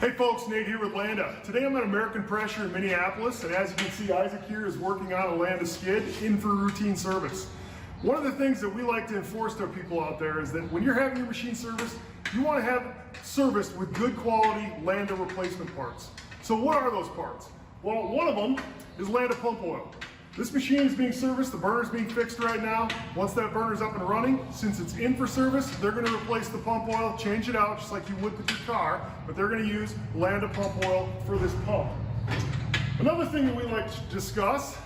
Hey folks, Nate here with Landa. Today I'm at American Pressure in Minneapolis, and as you can see, Isaac here is working on a Landa skid in for routine service. One of the things that we like to enforce to our people out there is that when you're having your machine serviced, you want to have it serviced with good quality Landa replacement parts. So what are those parts? Well, one of them is Landa pump oil. This machine is being serviced, the burner's being fixed right now. Once that burner's up and running, since it's in for service, they're going to replace the pump oil, change it out just like you would with your car, but they're going to use Landa pump oil for this pump. Another thing that we like to discuss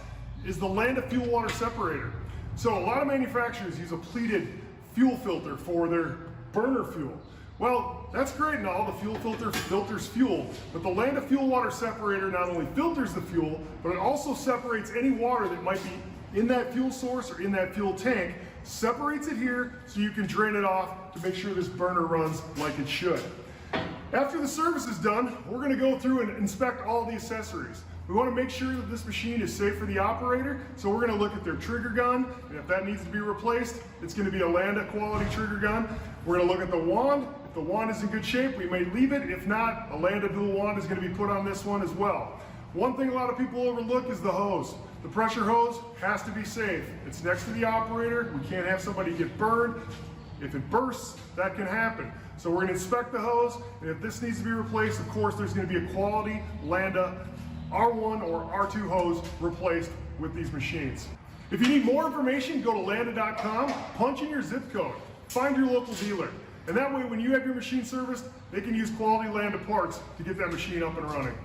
is the Landa fuel water separator. So a lot of manufacturers use a pleated fuel filter for their burner fuel. Well, that's great and all, the fuel filter filters fuel, but the Landa fuel water separator not only filters the fuel, but it also separates any water that might be in that fuel source or in that fuel tank, separates it here so you can drain it off to make sure this burner runs like it should. After the service is done, we're going to go through and inspect all the accessories. We want to make sure that this machine is safe for the operator, so we're going to look at their trigger gun, and if that needs to be replaced, it's going to be a Landa quality trigger gun. We're going to look at the wand. If the wand is in good shape, we may leave it. If not, a Landa dual wand is going to be put on this one as well. One thing a lot of people overlook is the hose. The pressure hose has to be safe. It's next to the operator. We can't have somebody get burned. If it bursts, that can happen. So we're going to inspect the hose, and if this needs to be replaced, of course, there's going to be a quality Landa R1 or R2 hose replaced with these machines. If you need more information, go to landa.com, punch in your zip code, find your local dealer, and that way when you have your machine serviced, they can use quality Landa parts to get that machine up and running.